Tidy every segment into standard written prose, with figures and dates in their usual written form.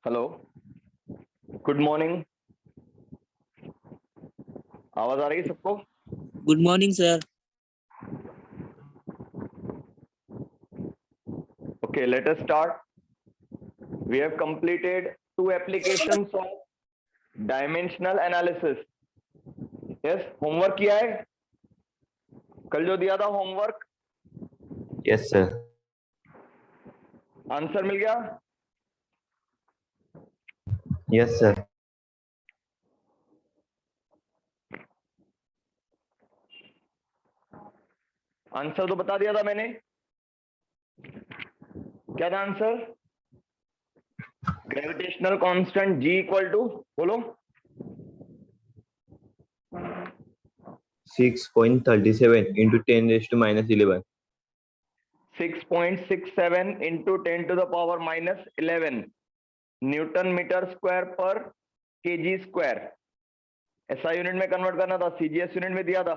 Hello, good morning. आवाज आ रही है सबको? Good morning sir. Okay, let us start. We have completed 2 applications of dimensional analysis. Yes, homework किया है? कल जो दिया था homework? Yes sir. आंसर मिल गया? Yes sir. आंसर तो बता दिया था मैंने। क्या था answer? Gravitational constant G equal to, बोलो। 6.37 into 10 raised to minus 11. 6.67 into 10 to the power minus 11 newton metre square पर केजी स्क्वायर। ऐसा यूनिट में कन्वर्ट करना था, सीजीएस यूनिट में दिया था।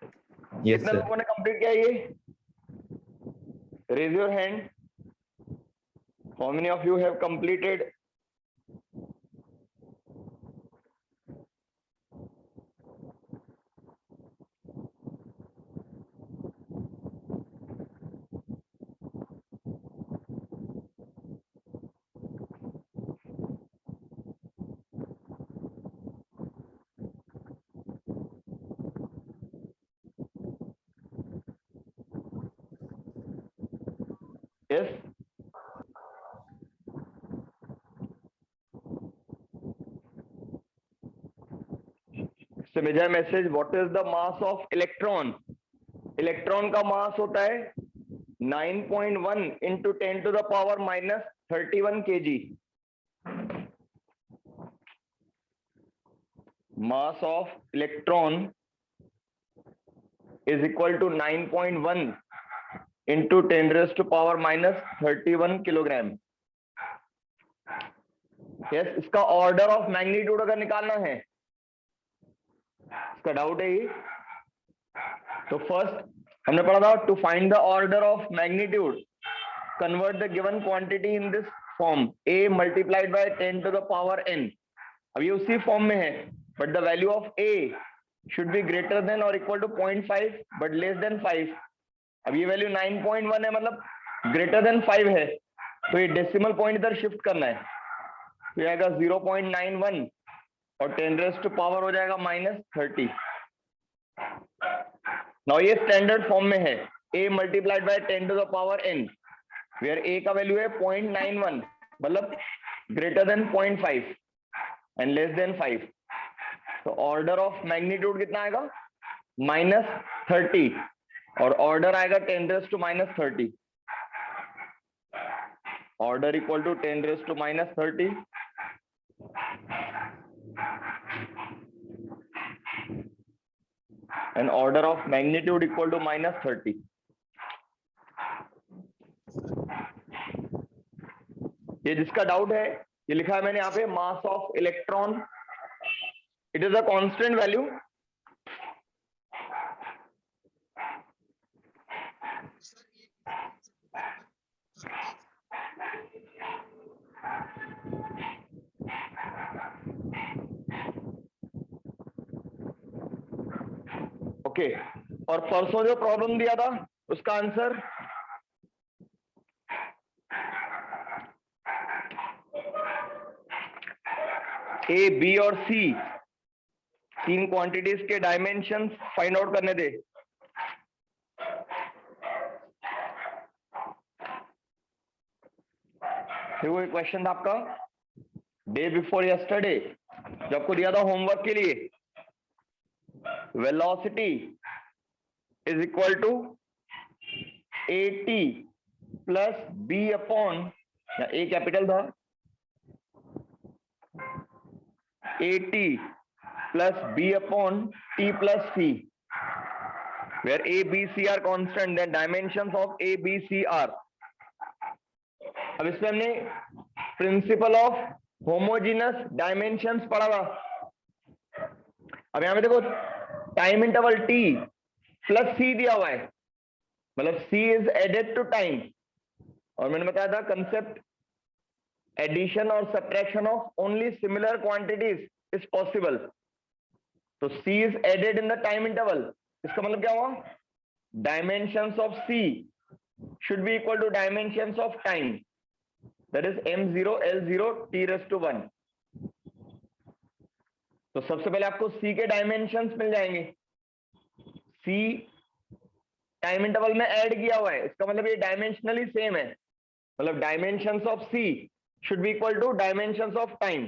Yes कितने sir. लोगों ने कंप्लीट किया ये? Raise your hand. How many of you have completed? Yes. से भेजा message, what is the mass of electron? Electron का मास होता है 9.1 into 10 to the power minus 31 KG. Mass of electron is equal to 9.1 into 10 raise to power minus 31 kilogram. Yes, इसका order of magnitude अगर निकालना है, इसका doubt है ये, तो फर्स्ट हमने पढ़ा था to find the order of magnitude convert the given quantity in this form a multiplied by 10 to the power n। अब ये उसी फॉर्म में है, but the value of a should be greater than और equal to 0.5 but less than 5। अब ये value 9.1 है, मतलब ग्रेटर देन 5 है, तो ये डेसिमल पॉइंट इधर शिफ्ट करना है, तो ये आएगा 0.91 और 10 रेज़ टू पावर हो जाएगा माइनस 30। नाउ ये स्टैंडर्ड फॉर्म में है a multiplied by 10 to the power n, where a का वैल्यू है 0.91, मतलब greater than 0.5 and less than 5। तो ऑर्डर ऑफ मैग्नीट्यूड कितना आएगा? माइनस 30, और ऑर्डर आएगा 10 raise to minus 30। Order equal to 10 raise to minus 30 and order of magnitude equal to minus 30. ये जिसका डाउट है, ये लिखा है मैंने यहाँ पे, मास of electron, it is a constant value. Okay, और परसों जो प्रॉब्लम दिया था उसका आंसर ए, बी और सी तीन क्वांटिटीज के डायमेंशंस फाइंड आउट करने थे। देखो, क्वेश्चन था आपका डे बिफोर यस्टरडे, जब आपको दिया था होमवर्क के लिए, velocity is equal to AT plus B upon, या A कैपिटल था, AT plus B upon T plus C, where A, B, C are constant, then dimensions of A, B, C are। अब इसमें हमने principle of homogeneous dimensions पढ़ा था। अब यहां पे देखो, time interval T plus C दिया हुआ है, मतलब C is added to time, और मैंने बताया था concept addition or subtraction of only similar quantities is possible. तो C is added in the time interval. इसका मतलब क्या हुआ? Dimensions of C should be equal to dimensions of time. That is m0 l0 t raised to 1. तो सबसे पहले आपको C के डायमेंशंस मिल जाएंगे. C टाइम इंटरवल में ऐड किया हुआ है, इसका मतलब ये डायमेंशनली सेम है. मतलब dimensions of C should be equal to dimensions of time.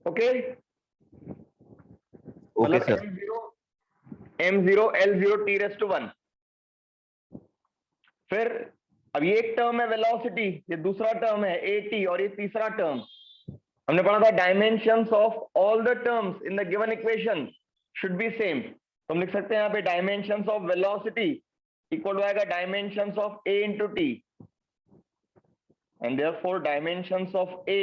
Okay? Okay, sir. m0 l0 t raised to 1. फिर अब ये एक टर्म है वेलोसिटी, ये दूसरा टर्म है at और ये तीसरा टर्म. हमने पढ़ा था dimensions of all the terms in the given equation should be same. तो हम लिख सकते हैं यहाँ पे dimensions of velocity equal to आएगा dimensions of a into t, and therefore dimensions of a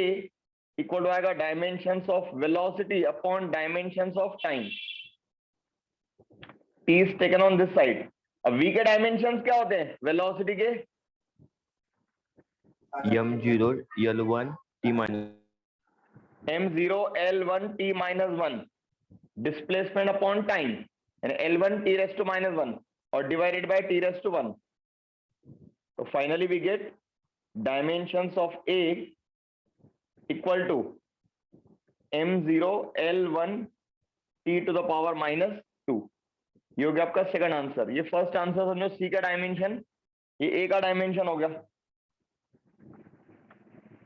equal to आएगा dimensions of velocity upon dimensions of time. t is taken on this side. अब v के dimensions क्या होते हैं velocity के? m0 l1 t minus m0 l1 t minus 1 displacement upon time and l1 t raised to minus 1 or divided by t raised to 1. So finally we get dimensions of a equal to m0 l1 t to the power minus 2. ये हो गया आपका second answer. ये first answer समझो सी का dimension, ये ए का dimension हो गया.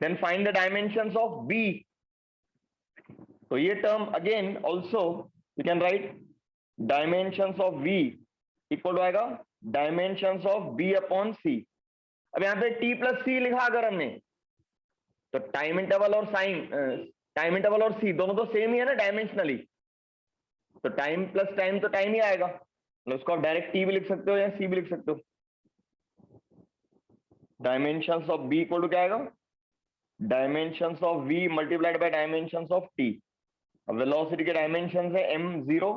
Then find the dimensions of b. तो ये term again also you can write dimensions of v equal to आएगा dimensions of b upon c. अब यहाँ पे t प्लस c लिखा अगर हमने, तो टाइम इंटरवल और टाइम इंटरवल और c दोनों तो सेम ही है ना डायमेंशनली. तो टाइम प्लस टाइम तो टाइम ही आएगा. मतलब उसको आप डायरेक्ट t भी लिख सकते हो या c भी लिख सकते हो. Dimensions of b equal to क्या आएगा? Dimensions of v multiplied by dimensions of t. अब वेलोसिटी के डायमेंशंस है m0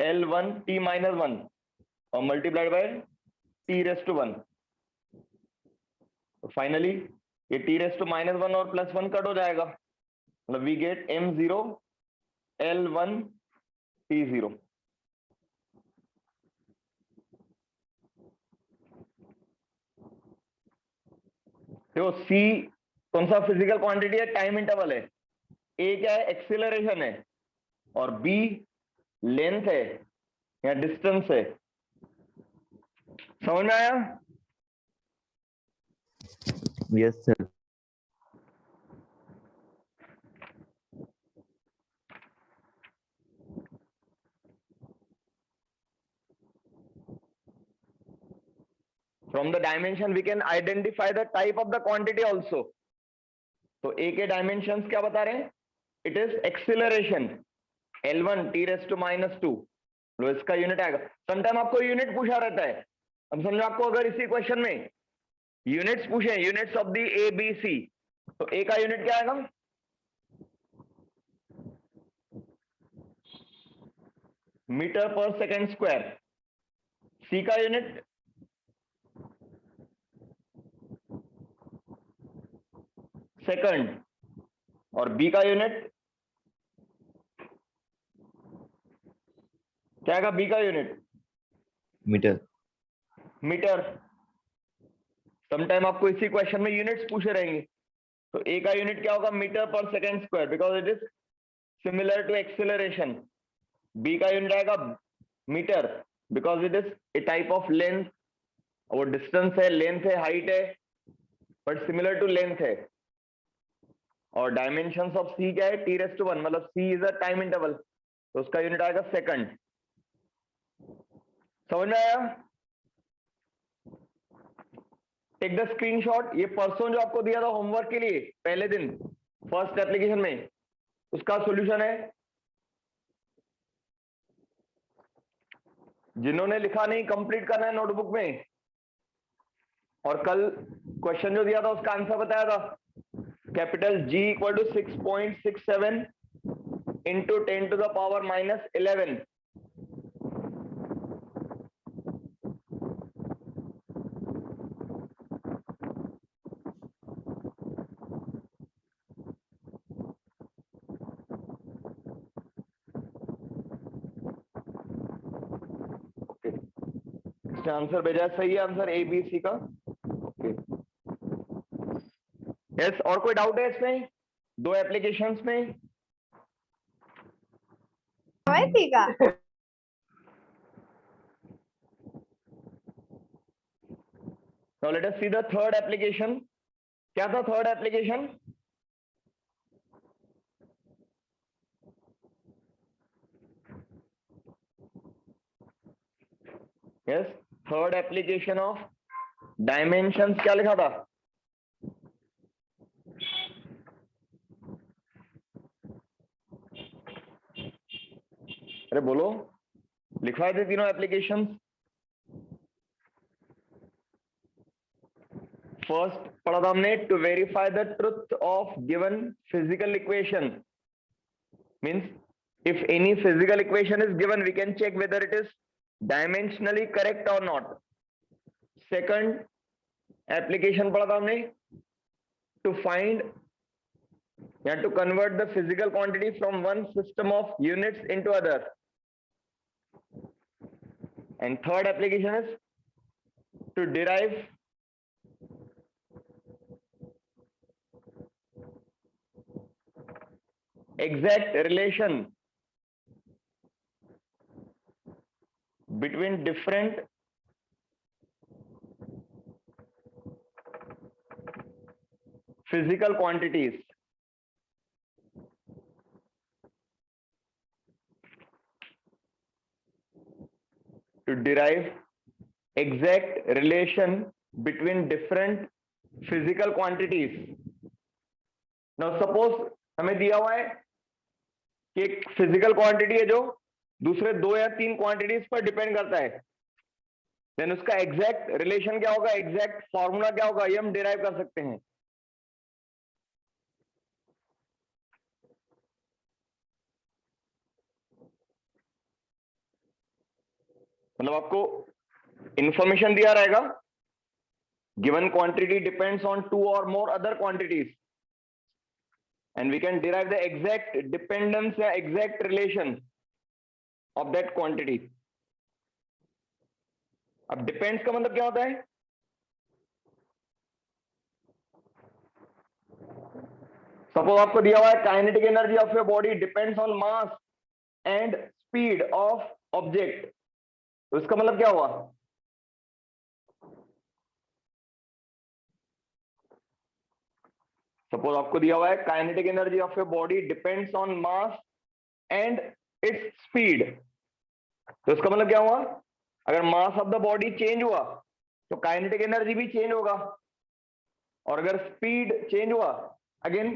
l1 t minus 1 और multiplied by t raised to 1. तो फाइनली ये t raised to minus 1 और प्लस 1 कट हो जाएगा. मतलब we get m0 l1 t0. देखो c कौन सा फिजिकल क्वांटिटी है? टाइम इंटरवल है. a क्या है? एक्सीलरेशन है. और b लेंथ है या डिस्टेंस है. समझ में आया? yes sir. From the dimension we can identify the type of the quantity also. तो a के डायमेंशंस क्या बता रहे हैं? It is acceleration l1 t raised to minus 2. लो इसका यूनिट आएगा. समटाइम आपको यूनिट पूछा रहता है. अब समझो आपको अगर इसी क्वेश्चन में यूनिट्स पूछे, units of the A B C, तो a का यूनिट क्या आएगा? मीटर पर सेकेंड स्क्वायर. c का यूनिट सेकंड और b का यूनिट क्या आएगा? b का यूनिट मीटर. मीटर. समटाइम आपको इसी क्वेश्चन में यूनिट्स पूछे रहेंगे. तो a का यूनिट क्या होगा? मीटर पर second square because it is similar to acceleration. b का यूनिट आएगा metre because it is a type of length. वो डिस्टेंस है, लेंथ है, हाइट है, बट सिमिलर टू लेंथ है. और डायमेंशंस ऑफ c क्या है? t raised to 1. मतलब c is a time interval, तो उसका यूनिट आएगा सेकंड. समझ में आया? Take the screenshot. ये परसों जो आपको दिया था होमवर्क के लिए पहले दिन फर्स्ट एप्लीकेशन में, उसका सॉल्यूशन है. जिन्होंने लिखा नहीं कंप्लीट करना है नोटबुक में. और कल क्वेश्चन जो दिया था उसका आंसर बताया था. Capital G equal to 6.67 into 10 to the power minus 11. अच्छा आंसर भेजा है, सही है आंसर ए बी सी का। ओके यस, और कोई डाउट है इसमें, दो एप्लीकेशंस में? ठीक है। Now let us see the third application. क्या था third application? Yes, third application of dimensions क्या लिखा था? अरे बोलो, लिखवाए थे तीनों एप्लीकेशन। फर्स्ट पढ़ा था हमने, to verify the truth of given physical equation, means if any physical equation is given we can check whether it is dimensionally correct और नॉट। सेकंड एप्लीकेशन पढ़ा था हमने, टू फाइंड या to convert the physical quantity from one system of units into other. And third application is to derive exact relation between different physical quantities. To derive exact relation between different physical quantities. Now suppose हमें दिया हुआ है कि एक physical quantity है जो दूसरे दो या तीन क्वांटिटीज पर डिपेंड करता है, देन उसका एग्जैक्ट रिलेशन क्या होगा, एग्जैक्ट फॉर्मूला क्या होगा, ये हम डिराइव कर सकते हैं। मतलब आपको इंफॉर्मेशन दिया रहेगा, given quantity depends on two और more other quantities and we can derive the exact dependence या exact relation of that quantity. अब depends का मतलब क्या होता है? सपोज आपको दिया हुआ है kinetic energy of your body depends on mass and speed of object, तो इसका मतलब क्या हुआ? सपोज आपको दिया हुआ है kinetic energy of your body depends on mass and its speed, तो इसका मतलब क्या हुआ? अगर mass of the body change हुआ तो काइनेटिक एनर्जी भी चेंज होगा, और अगर स्पीड चेंज हुआ again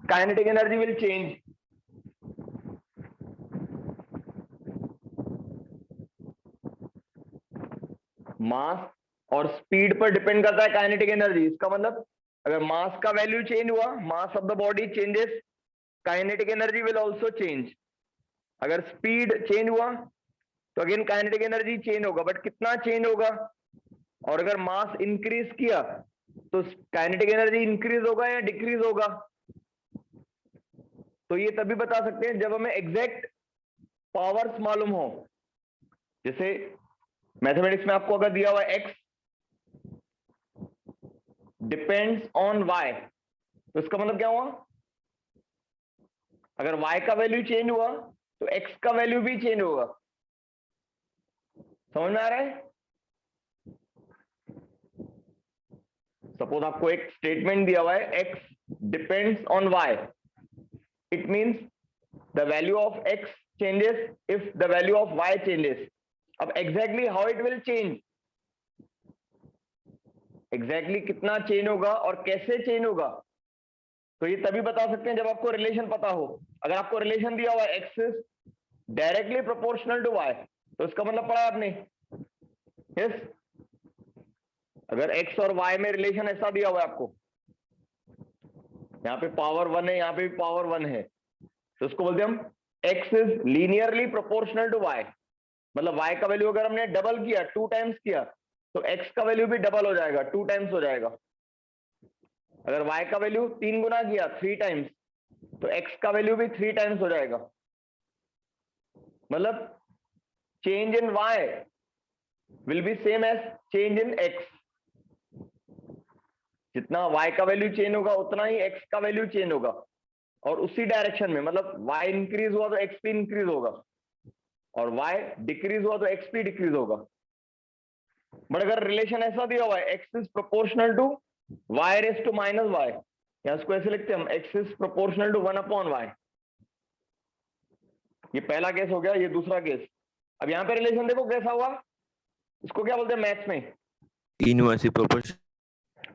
kinetic energy will change. Mass और स्पीड पर डिपेंड करता है काइनेटिक एनर्जी, इसका मतलब अगर मास का वैल्यू चेंज हुआ, मास of the body changes, kinetic energy will also change. अगर स्पीड चेंज हुआ तो अगेन काइनेटिक एनर्जी चेंज होगा, बट कितना चेंज होगा? और अगर मास इंक्रीज किया तो काइनेटिक एनर्जी इंक्रीज होगा या डिक्रीज होगा? तो ये तभी बता सकते हैं जब हमें एग्जैक्ट पावर्स मालूम हो। जैसे मैथमेटिक्स में आपको अगर दिया हुआ है x डिपेंड्स ऑन y, तो इसका मतलब क्या हुआ? अगर y का वैल्यू चेंज हुआ तो x का वैल्यू भी चेंज होगा। समझ में आ रहा है? सपोज आपको एक स्टेटमेंट दिया हुआ है x depends on y, it means the value of x changes if the value of y changes. अब exactly how it will change, exactly कितना चेंज होगा और कैसे चेंज होगा, तो ये तभी बता सकते हैं जब आपको रिलेशन पता हो। अगर आपको रिलेशन दिया हुआ है x is directly proportional to y, तो इसका मतलब पढ़ा आपने, यस। अगर x और y में रिलेशन ऐसा दिया हुआ है आपको, यहाँ पे पावर 1 है, यहाँ पे भी पावर 1 है, तो इसको बोलते हैं हम x is linearly proportional to y। मतलब y का वैल्यू अगर हमने डबल किया, 2 टाइम्स किया, तो x का वैल्यू भी डबल हो जाएगा, 2 टाइम्स हो जाएगा। अगर y का वैल्यू 3 गुना किया, 3 टाइम्स, तो x का वैल्यू भी 3 टाइम्स हो जाएगा। मतलब change in y will be same as change in x. जितना y का वैल्यू चेंज होगा उतना ही x का वैल्यू चेंज होगा, और उसी डायरेक्शन में, मतलब y इंक्रीज हुआ तो x भी इंक्रीज होगा, और y डिक्रीज हुआ तो x भी डिक्रीज होगा। बट अगर रिलेशन ऐसा दिया हुआ है x is proportional to y raise to minus y, या इसको ऐसे लिखते हैं हम, x is proportional to 1/y। ये पहला केस हो गया, ये दूसरा केस। अब यहाँ पे रिलेशन देखो कैसा हुआ, इसको क्या बोलते हैं मैथ्स में? Inversely proportional.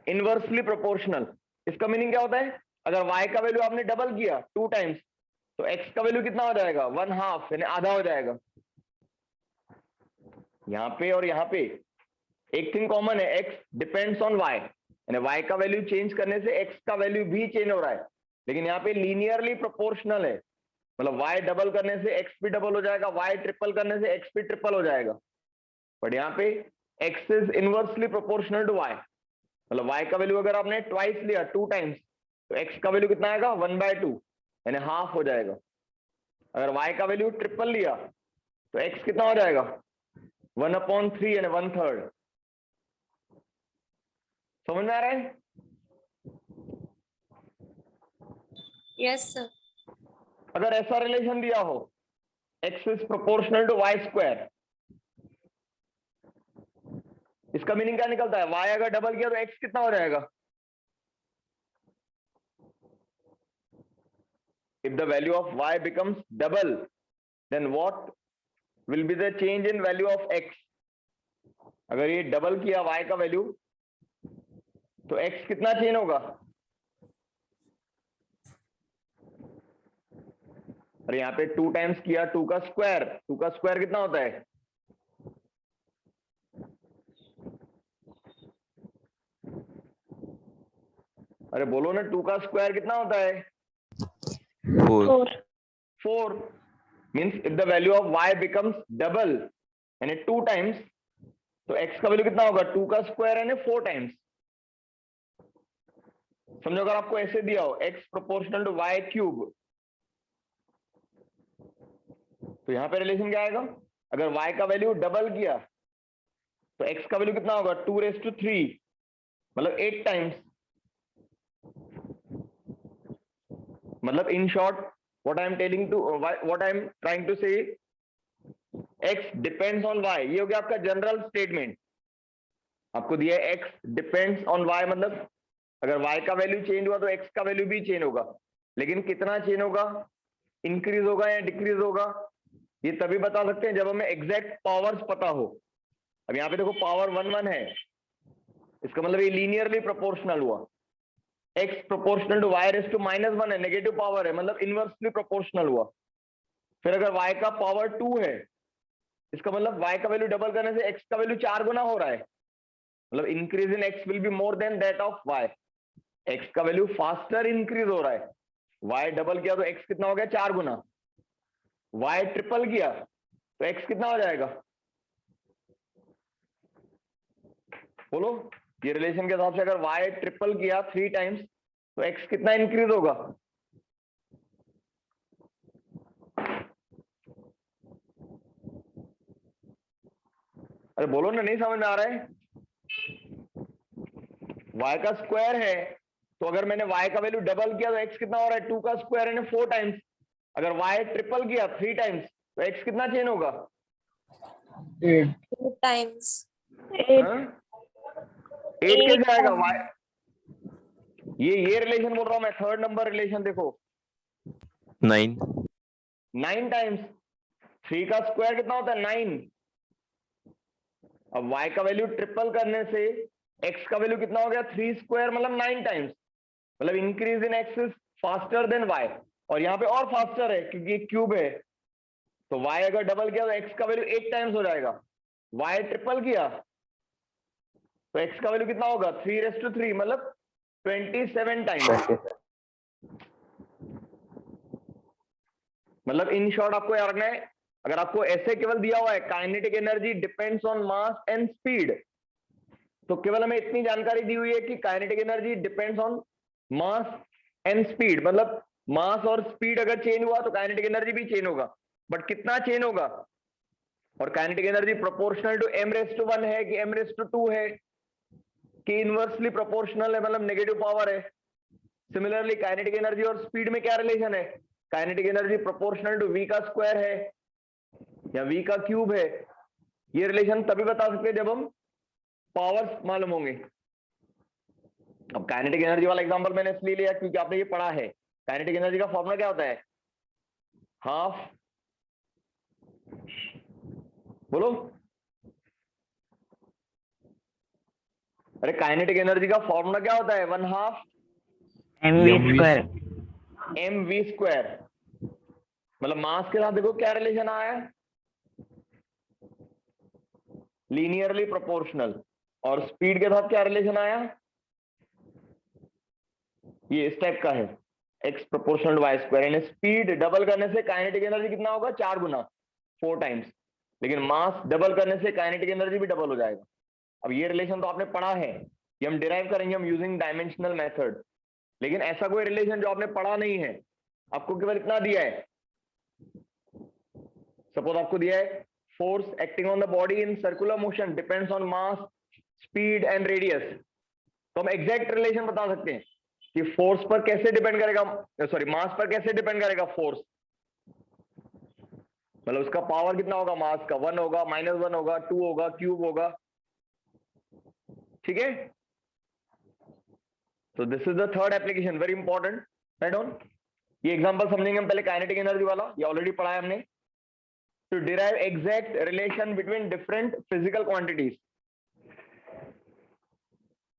Inversely proportional. इसका मीनिंग क्या होता है? अगर y का वैल्यू आपने डबल किया 2 टाइम्स, तो x का वैल्यू कितना हो जाएगा? 1/2, यानी आधा हो जाएगा। यहाँ पे और यहाँ पे एक थिंग कॉमन है, x डिपेंड्स ऑन y, यानी y का वैल्यू चेंज करने से x का वैल्यू भी चेंज हो रहा है, लेकिन यहाँ पे लीनियरली प्रोपोर्शनल है, मतलब y डबल करने से x भी डबल हो जाएगा, y ट्रिपल करने से x भी ट्रिपल हो जाएगा। बट यहाँ पे x is inversely proportional to y, मतलब y का वैल्यू अगर आपने ट्वाइस लिया 2 टाइम्स, तो x का वैल्यू कितना आएगा? 1/2, यानी हाफ हो जाएगा। अगर y का वैल्यू ट्रिपल लिया तो x कितना हो जाएगा? 1/3, यानी 1/3। समझ में आ रहा है? Yes sir. अगर ऐसा रिलेशन दिया हो x is proportional to y square, इसका मीनिंग क्या निकलता है? y अगर डबल किया तो x कितना हो जाएगा? If the value of y becomes double, then what will be the change in value of x? अगर ये डबल किया y का वैल्यू, तो x कितना चेंज होगा? अरे यहाँ पे 2 टाइम्स किया, 2 का स्क्वायर कितना होता है? अरे बोलो ना, 2 का स्क्वायर कितना होता है? 4 means if the value of y becomes double, यानी 2 टाइम्स, तो x का वैल्यू कितना होगा? 2 का स्क्वायर यानी 4 टाइम्स। समझो अगर आपको ऐसे दिया हो x proportional to y cube, तो यहाँ पे रिलेशन क्या आएगा? अगर y का वैल्यू डबल किया तो x का वैल्यू कितना होगा? 2�3, मतलब 8 टाइम्स। मतलब in short what I am trying to say, x depends on y। ये हो गया आपका जनरल स्टेटमेंट। आपको दिया है x डिपेंड्स ऑन y, मतलब अगर y का वैल्यू चेंज हुआ तो x का वैल्यू भी चेंज होगा, लेकिन कितना चेंज होगा? इंक्रीज होगा या डिक्रीज होगा? ये तभी बता सकते हैं जब हमें एग्जैक्ट पावर्स पता हो। अब यहाँ पे देखो पावर 1 है, इसका मतलब ये लीनियरली प्रोपोर्शनल हुआ। x proportional to y raise to -1 है, नेगेटिव पावर है, मतलब इनवर्सली प्रोपोर्शनल हुआ। फिर अगर y का पावर 2 है, इसका मतलब y का वैल्यू डबल करने से x का वैल्यू 4 गुना हो रहा है, मतलब increase in x will be more than that of y। x का वैल्यू फास्टर इंक्रीज हो रहा है, y डबल किया तो x कितना हो गया? 4 गुना। y ट्रिपल किया तो x कितना हो जाएगा? बोलो, ये रिलेशन के हिसाब से अगर y ट्रिपल किया 3 टाइम्स, तो x कितना इंक्रीज होगा? अरे बोलो ना, नहीं समझ में आ रहा है? y का स्क्वायर है, तो अगर मैंने y का वैल्यू डबल किया तो x कितना हो रहा है? 2 का स्क्वायर यानी 4 टाइम्स। अगर y ट्रिपल किया 3 टाइम्स, तो x कितना चेंज होगा? 2 टाइम्स। 8 कैसे आएगा? y ये रिलेशन बोल रहा हूं मैं, थर्ड नंबर रिलेशन देखो, 9 टाइम्स। 3 का स्क्वायर कितना होता है? 9। अब y का वैल्यू ट्रिपल करने से x का वैल्यू कितना हो गया? 3 स्क्वायर, मतलब 9 टाइम्स, मतलब increase in x is faster than y। और यहाँ पे और फास्टर है क्योंकि क्यूब है, तो y अगर डबल किया तो x का वैल्यू 8 टाइम्स हो जाएगा। y ट्रिपल किया तो x का वैल्यू कितना होगा? 3�3, मतलब 27 टाइम्स। मतलब इन शॉर्ट आपको याद रखना है, अगर आपको ऐसे केवल दिया हुआ है kinetic energy depends on mass and speed, तो केवल हमें इतनी जानकारी दी हुई है कि kinetic energy depends on mass and speed, मतलब मास और स्पीड अगर चेंज हुआ तो काइनेटिक एनर्जी भी चेंज होगा, बट कितना चेंज होगा और kinetic energy proportional to m raise to 1 है कि m रेस टू 2 है कि इनवर्सली प्रोपोर्शनल है, मतलब नेगेटिव पावर है। सिमिलरली काइनेटिक एनर्जी और स्पीड में क्या रिलेशन है? Kinetic energy proportional to v का स्क्वायर है या v का क्यूब है। ये रिलेशन तभी बता सकते हैं जब हम पावर्स मालूम होंगे। अब काइनेटिक एनर्जी वाला एग्जांपल मैंने इसलिए लिया क्योंकि आपने ये पढ़ा है। काइनेटिक एनर्जी का फॉर्मूला क्या होता है? हाफ, बोलो, अरे काइनेटिक एनर्जी का फॉर्मूला क्या होता है? 1/2 mv स्क्वायर। मतलब मास के साथ देखो क्या रिलेशन आया है, लीनियरली प्रोपोर्शनल। और स्पीड के साथ क्या रिलेशन आया, ये इस टाइप का है, x proportional to Y square. यानी स्पीड डबल करने से काइनेटिक एनर्जी कितना होगा? 4 गुना, 4 टाइम्स। लेकिन मास डबल करने से काइनेटिक एनर्जी भी डबल हो जाएगा। अब ये रिलेशन तो आपने पढ़ा है, ये हम डिराइव करेंगे हम यूजिंग डायमेंशनल मेथड। लेकिन ऐसा कोई रिलेशन जो आपने पढ़ा नहीं है, आपको केवल इतना दिया है, सपोज आपको दिया है force acting on the body in circular motion depends on mass, speed and radius. तो हम एग्जैक्ट रिलेशन बता सकते हैं कि फोर्स पर कैसे डिपेंड करेगा, सॉरी मास पर कैसे डिपेंड करेगा फोर्स। मतलब उसका पावर कितना होगा मास का? 1 होगा, -1 होगा, 2 होगा, क्यूब होगा। ठीक है, तो this is the third application, very important. Right on. ये एग्जांपल समझेंगे हम पहले काइनेटिक एनर्जी वाला, ये ऑलरेडी पढ़ा है हमने। To derive exact relation between different physical quantities.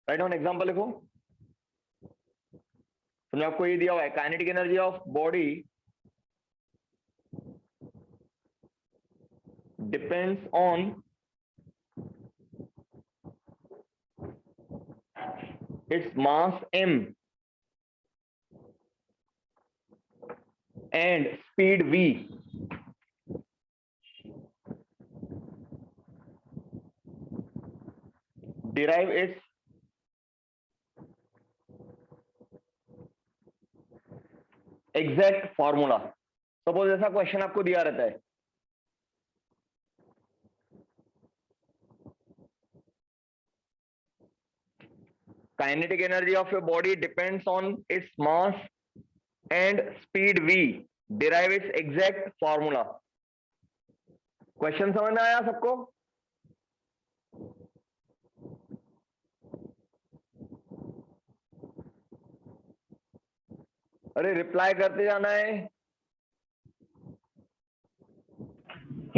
Right on, example लिखो। तो आपको ये दिया हुआ है kinetic energy of body depends on its mass m and speed v. Derive its exact formula. Suppose ऐसा क्वेश्चन आपको दिया रहता है, kinetic energy of your body depends on its mass and speed v. Derive its exact formula. Question समझ में आया सबको? अरे रिप्लाई करते जाना है।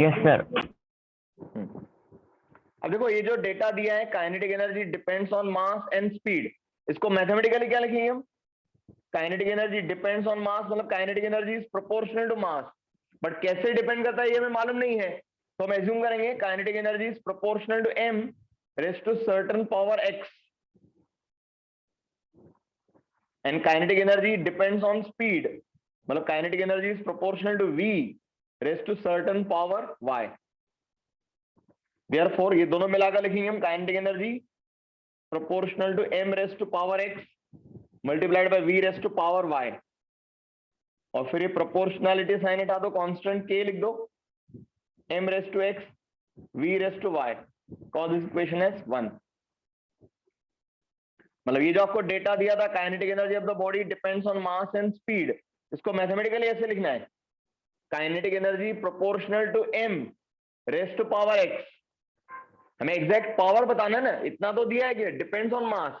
Yes sir. अब देखो ये जो डेटा दिया है kinetic energy depends on mass and speed, इसको मैथमेटिकली क्या लिखेंगे हम? Kinetic energy depends on mass, मतलब kinetic energy is proportional to mass. But कैसे डिपेंड करता है ये हमें मालूम नहीं है, तो हम एज्यूम करेंगे kinetic energy is proportional to m raise to certain power x and kinetic energy depends on speed, मतलब kinetic energy is proportional to v raise to certain power y। Therefore ये दोनों मिलाकर लिखेंगे हम kinetic energy proportional to m raise to power x multiplied by v raise to power y। और फिर ये proportionality sign हटा दो, कांस्टेंट k लिख दो, m raise to x v raise to y, call this equation as 1। मतलब ये जो आपको डेटा दिया था kinetic energy of the body depends on mass and speed, इसको मैथमेटिकली ऐसे लिखना है, kinetic energy proportional to m raise to power x। हमें एग्जैक्ट पावर बताना है ना, इतना तो दिया है कि डिपेंड्स ऑन मास,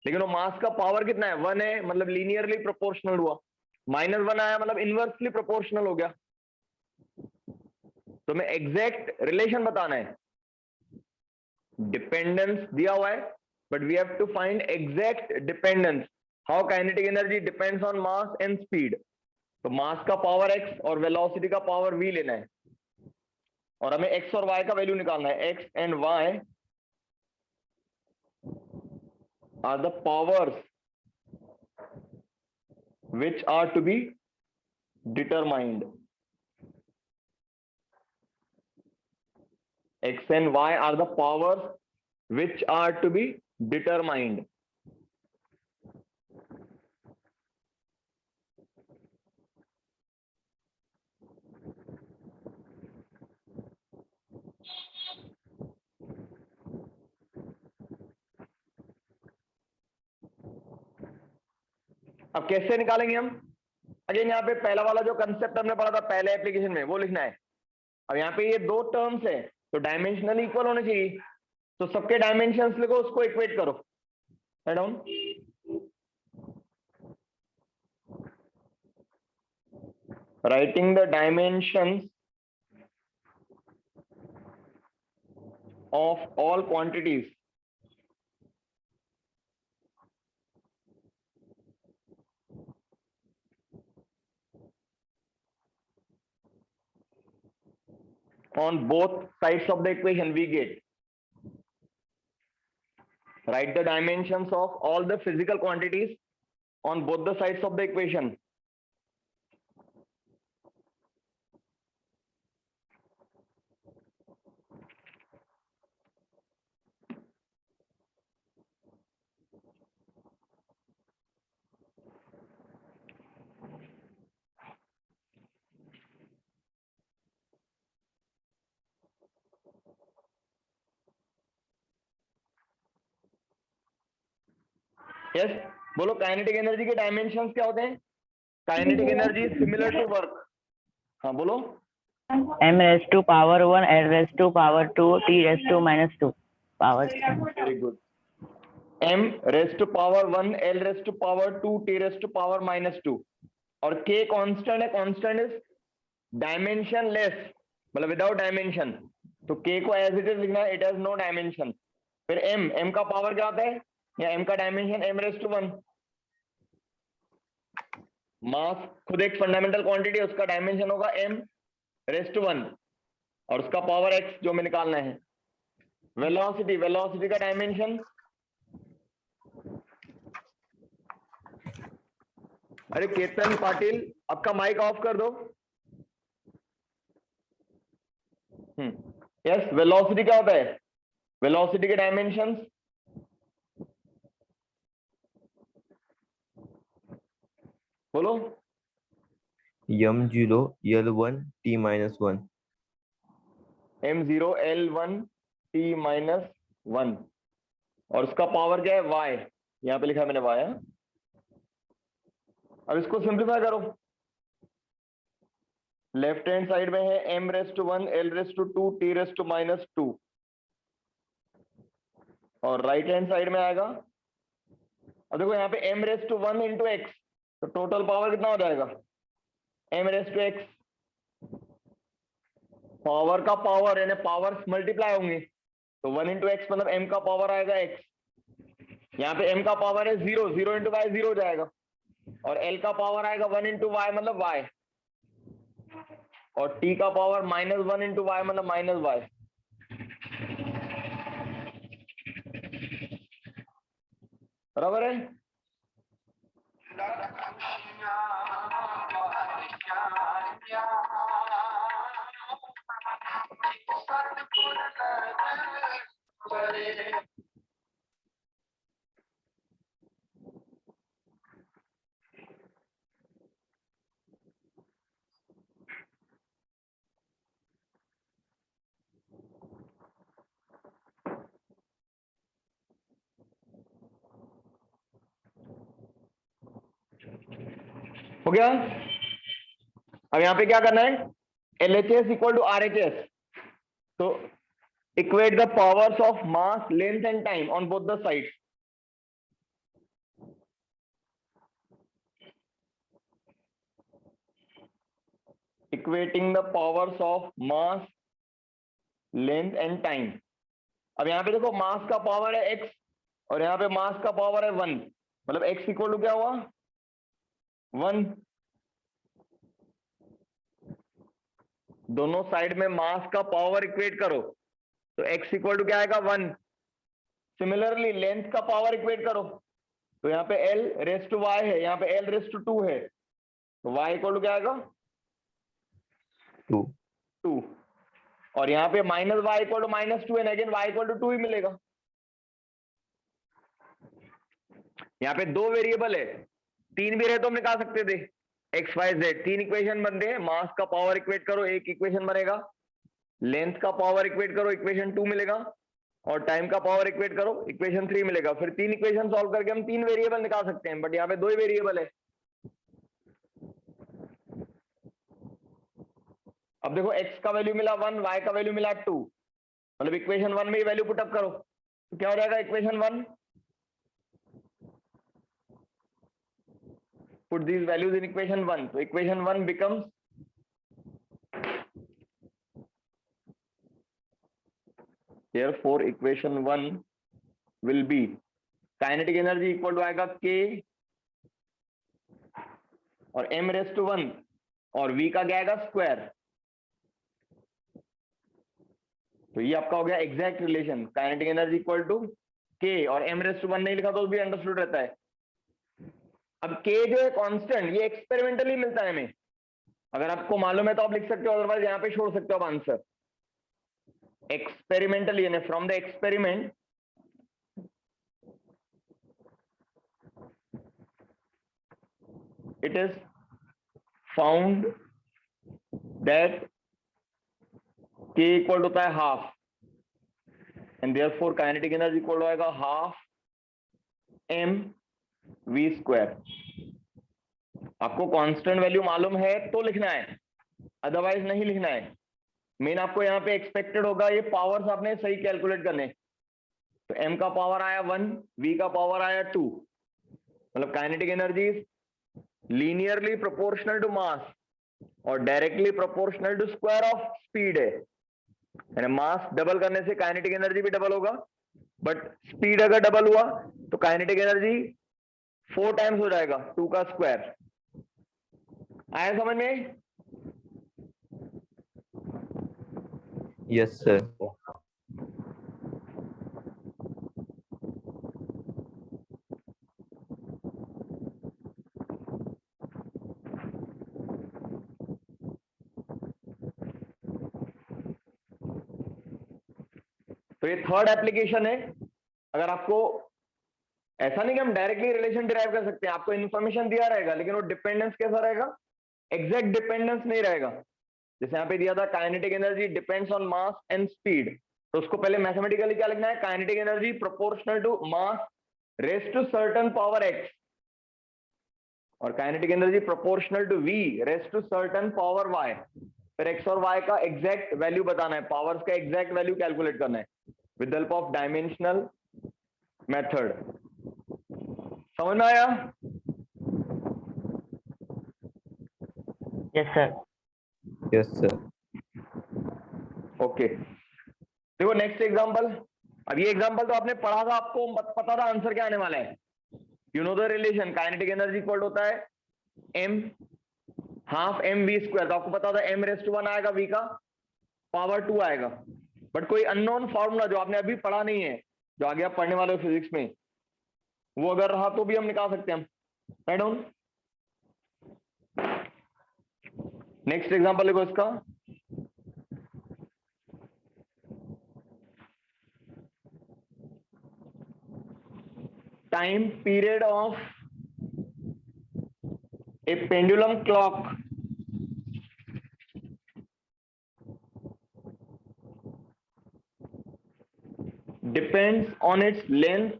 लेकिन वो मास का पावर कितना है? 1 है, मतलब लीनियरली प्रोपोर्शनल हुआ। -1 आया मतलब इनवर्सली प्रोपोर्शनल हो गया। तो हमें एग्जैक्ट रिलेशन बताना है, डिपेंडेंस दिया हुआ है but we have to find exact dependence, how kinetic energy depends on mass and speed. तो मास का पावर x और वेलोसिटी का पावर v लेना है, और हमें x और y का वैल्यू निकालना है। x and y are the powers which are to be determined. X and y are the powers which are to be determined. अब कैसे निकालेंगे हम? अगेन यहाँ पे पहला वाला जो कंसेप्ट हमने पढ़ा था पहले एप्लीकेशन में वो लिखना है। अब यहाँ पे ये दो टर्म्स है तो डायमेंशनली इक्वल होने चाहिए, तो सबके डायमेंशंस लिखो, उसको इक्वेट करो। Down writing the dimensions of all quantities on both sides of the equation we get. Write the dimensions of all the physical quantities on both the sides of the equation. Yes बोलो, kinetic energy के dimensions क्या होते हैं? Kinetic energy similar to work. हाँ बोलो। m raised to power 1 l raised to power 2 t raised to minus 2 power. Very good. m raised to power 1 l raised to power 2 t raised to power minus 2 और k constant है, constant is dimension less, मतलब without dimension, तो k को as it is लिखना है, it has no dimension. फिर m का power क्या होता है, या m का डायमेंशन m raised to 1। मास खुद एक फंडामेंटल क्वांटिटी है, उसका डायमेंशन होगा m raised to 1 और उसका पावर x जो हमें निकालना है। वेलोसिटी, वेलोसिटी का डायमेंशन, अरे केतन पाटिल आपका माइक ऑफ कर दो। यस, वेलोसिटी क्या होता है? वेलोसिटी के डायमेंशंस बोलो। m0 l1 t minus 1 m0 l1 t minus 1 और उसका पावर क्या है? y, यहाँ पे लिखा है मैंने y है। अब इसको सिंप्लीफाई करो, लेफ्ट हैंड साइड में है m raised to 1 l raised to 2 t raised to minus 2 और राइट हैंड साइड में आएगा। अब देखो यहाँ पे m raised to 1 into x, तो टोटल पावर कितना हो जाएगा? m raised to x, power का पावर यानी पावर्स मल्टीप्लाई होंगे, तो 1 into x मतलब m का पावर आएगा x। यहाँ पे m का पावर है 0, 0 into y 0 हो जाएगा और l का पावर आएगा 1 into y मतलब y और t का पावर -1 into y मतलब -y। बराबर है? हो गया? अब यहाँ पे क्या करना है? LHS इक्वल टू RHS, तो equate the powers of mass, length and time on both the sides. Equating the powers of mass, length and time. अब यहाँ पे देखो मास का पावर है x और यहाँ पे मास का पावर है 1, मतलब x इक्वल टू क्या हुआ? 1। दोनों साइड में मास का पावर इक्वेट करो, तो x इक्वल टू क्या आएगा? 1। सिमिलरली लेंथ का पावर इक्वेट करो, तो यहाँ पे l रेस्ट टू y है, यहाँ पे l रेस्ट टू 2 है, तो y इक्वल टू क्या आएगा? 2। और यहाँ पे माइनस y इक्वल टू -2 है, अगेन y इक्वल टू 2 ही मिलेगा। यहाँ पे 2 वेरिएबल है, 3 भी रहे तो हम निकाल सकते थे, x y z 3 इक्वेशन बनते हैं। मास का पावर इक्वेट करो, एक इक्वेशन बनेगा, लेंथ का पावर इक्वेट करो, इक्वेशन 2 मिलेगा, और टाइम का पावर इक्वेट करो, इक्वेशन 3 मिलेगा। फिर 3 इक्वेशन सॉल्व करके हम 3 वेरिएबल निकाल सकते हैं, बट यहाँ पे 2 ही वेरिएबल है। अब देखो x का वैल्यू मिला 1, y का वैल्यू मिला 2, मतलब इक्वेशन 1 में ही वैल्यू पुट अप करो, तो क्या हो जाएगा equation 1, put these values in equation 1, तो equation 1 becomes therefore equation 1 will be kinetic energy equal to आएगा k और m रेस टू 1 और v का क्या आएगा स्क्वायर। तो ये आपका हो गया exact relation, kinetic energy equal to k और m रेस टू 1 नहीं लिखा तो भी अंडरस्टूड रहता है। अब k जो है कांस्टेंट, ये एक्सपेरिमेंटली मिलता है हमें, अगर आपको मालूम है तो आप लिख सकते हो, अदरवाइज यहाँ पे छोड़ सकते हो आप आंसर। एक्सपेरिमेंटली यानी from the experiment it is found that k equal होता है half and therefore kinetic energy equal होगा हाफ m v स्क्वायर। आपको कांस्टेंट वैल्यू मालूम है तो लिखना है, अदरवाइज नहीं लिखना है। मेन आपको यहाँ पे एक्सपेक्टेड होगा ये पावर्स आपने सही कैलकुलेट करने, तो m का पावर आया 1, v का पावर आया 2, मतलब kinetic energy linearly proportional to mass और directly proportional to square of speed है, यानी मास डबल करने से काइनेटिक एनर्जी भी डबल होगा, बट स्पीड अगर डबल हुआ तो काइनेटिक एनर्जी 4 टाइम्स हो जाएगा 2 का स्क्वायर। आया समझ में? Yes, sir. तो ये थर्ड एप्लीकेशन है। अगर आपको ऐसा नहीं कि हम डायरेक्टली रिलेशन डिराइव कर सकते हैं, आपको इन्फॉर्मेशन दिया रहेगा लेकिन वो डिपेंडेंस कैसा रहेगा, एग्जैक्ट डिपेंडेंस नहीं रहेगा। जैसे यहाँ पे दिया था kinetic energy depends on mass and speed, तो उसको पहले मैथमेटिकली क्या लिखना है, kinetic energy proportional to mass raise to certain power x, और kinetic energy proportional to v raise to certain power y। फिर x और y का एग्जैक्ट वैल्यू बताना है, पावर्स का एग्जैक्ट वैल्यू कैलकुलेट करना है with help of dimensional method. समझ में आया? yes sir. Yes, sir. Okay देखो नेक्स्ट एग्जांपल। अब ये एग्जांपल तो आपने पढ़ा था, आपको पता था आंसर क्या आने वाला है। You know the relation, kinetic energy equal होता है m half m v square, तो आपको पता था m रेस टू 1 आएगा, v का पावर 2 आएगा, बट कोई अननोन फॉर्मूला जो आपने अभी पढ़ा नहीं है, जो आगे आप पढ़ने वाले हो फिजिक्स में, वो अगर रहा तो भी हम निकाल सकते हैं। Write down. नेक्स्ट एग्जांपल देखो इसका, time period of a pendulum clock depends on its length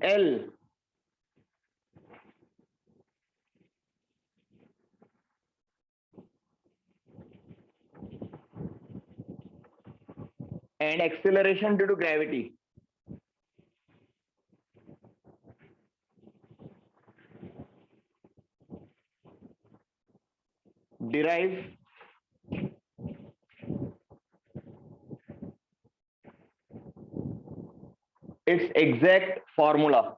L and acceleration due to gravity. Derive its exact formula.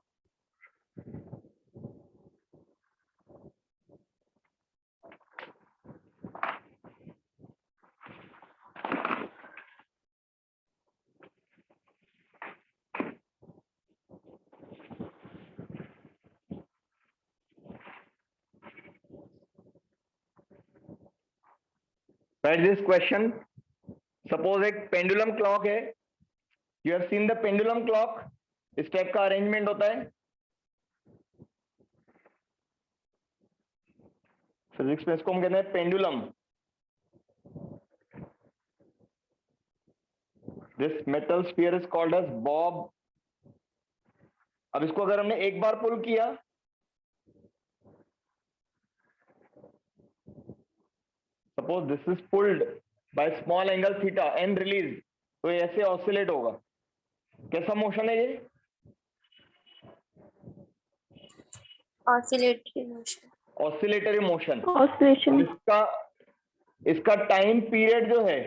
Write this question. Suppose एक पेंडुलम क्लॉक है, you have seen the pendulum clock, इस type का arrangement होता है। Physics में इसको हम कहते हैं pendulum. This metal sphere is called as bob. अब इसको अगर हमने एक बार पुल किया, suppose this is pulled by small angle theta and release, तो ये ऐसे ऑसिलेट होगा। कैसा मोशन है ये? oscillatory motion, oscillatory motion. Oscillation. इसका टाइम पीरियड जो है,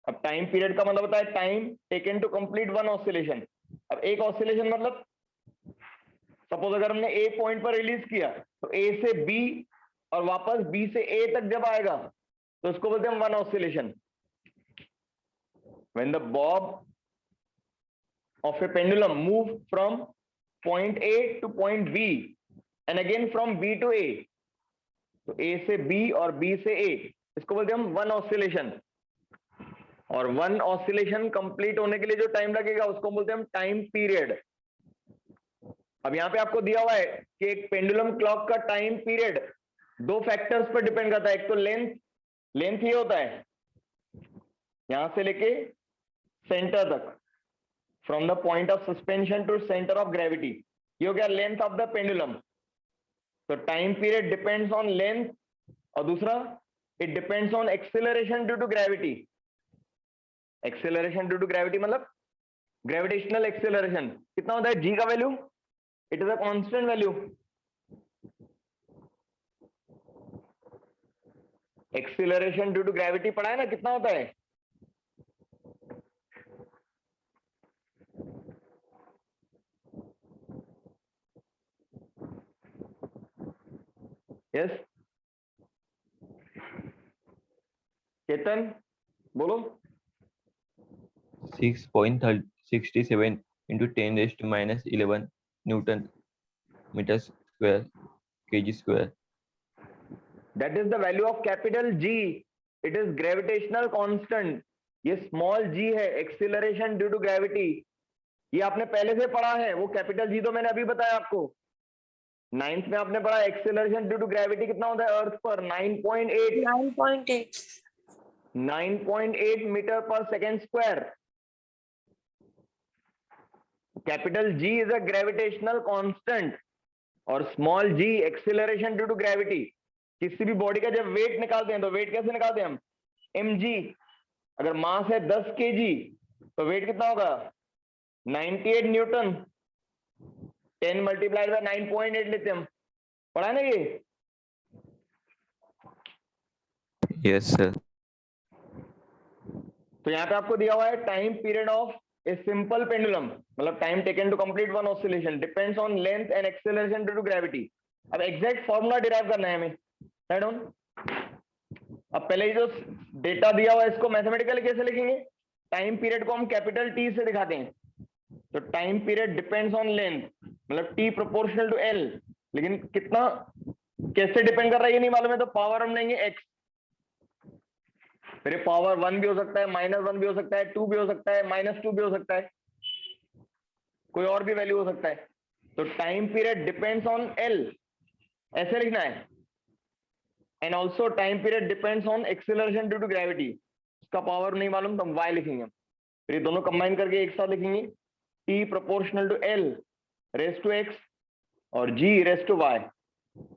अब टाइम पीरियड का मतलब होता है time taken to complete one oscillation. अब एक ऑसिलेशन मतलब सपोज अगर हमने ए पॉइंट पर रिलीज किया तो ए से बी और वापस बी से ए तक जब आएगा तो इसको बोलते हैं one oscillation. When the bob of a pendulum move from point A to point B and again from B to A, तो ए से बी और बी से ए, इसको बोलते हैं हम वन ऑसिलेशन। और वन ऑसिलेशन कंप्लीट होने के लिए जो टाइम लगेगा उसको बोलते हैं हम टाइम पीरियड। अब यहाँ पे आपको दिया हुआ है कि एक पेंडुलम क्लॉक का टाइम पीरियड दो फैक्टर्स पर डिपेंड करता है। एक तो लेंथ ये होता है यहां से लेके सेंटर तक, from the point of suspension to centre of gravity, ये हो गया लेंथ ऑफ द पेंडुलम। तो time period depends on length, और दूसरा it depends on acceleration due to gravity. Acceleration due to gravity मतलब ग्रेविटेशनल एक्सेलरेशन कितना होता है, जी का value, it is a constant value. Acceleration due to gravity पढ़ा है ना, कितना होता है? यस चेतन बोलो। 6.67 into 10 raised to minus 11 Newton meter square kg square. That is the value of capital G. It is gravitational constant. ये small g है, acceleration due to gravity. ये आपने पहले से पढ़ा है, वो कैपिटल G तो मैंने अभी बताया आपको। 9th में आपने पढ़ा एक्सीलरेशन ड्यू टू ग्रेविटी कितना होता है अर्थ पर, 9.8 9.8, 9.8 मीटर पर second square. Capital G is a gravitational constant और small g acceleration due to gravity. किसी भी बॉडी का जब वेट निकालते हैं तो वेट कैसे निकालते हैं हम, mg। अगर मास है 10 kg तो वेट कितना होगा, 98 न्यूटन। 10 मल्टीप्लाइड बाय 9.8 लेते हैं हम, पढ़ा है ना ये? Yes, sir. तो यहाँ पे आपको दिया हुआ है time period of a simple pendulum, मतलब time taken to complete one oscillation depends on length and acceleration due to gravity. अब एग्जैक्ट फॉर्मूला डिराइव करना है हमें, राइट ऑन। अब पहले जो डेटा दिया हुआ है इसको मैथमेटिकली कैसे लिखेंगे, टाइम पीरियड को हम कैपिटल टी से दिखाते हैं। तो time period depends on length, मतलब टी प्रोपोर्शनल टू एल, लेकिन कितना कैसे डिपेंड कर रहा है ये नहीं मालूम है, तो पावर हम लेंगे एक्स। फिर पावर 1 भी हो सकता है, -1 भी हो सकता है, 2 भी हो सकता है, -2 भी हो सकता है, कोई और भी वैल्यू हो सकता है। तो time period depends on L, ऐसे लिखना है। And also time period depends on acceleration due to gravity. इसका पावर नहीं मालूम तो हम y लिखेंगे। फिर ये दोनों कंबाइन करके एक साथ लिखेंगे, t proportional to l raise to x और g raise to y,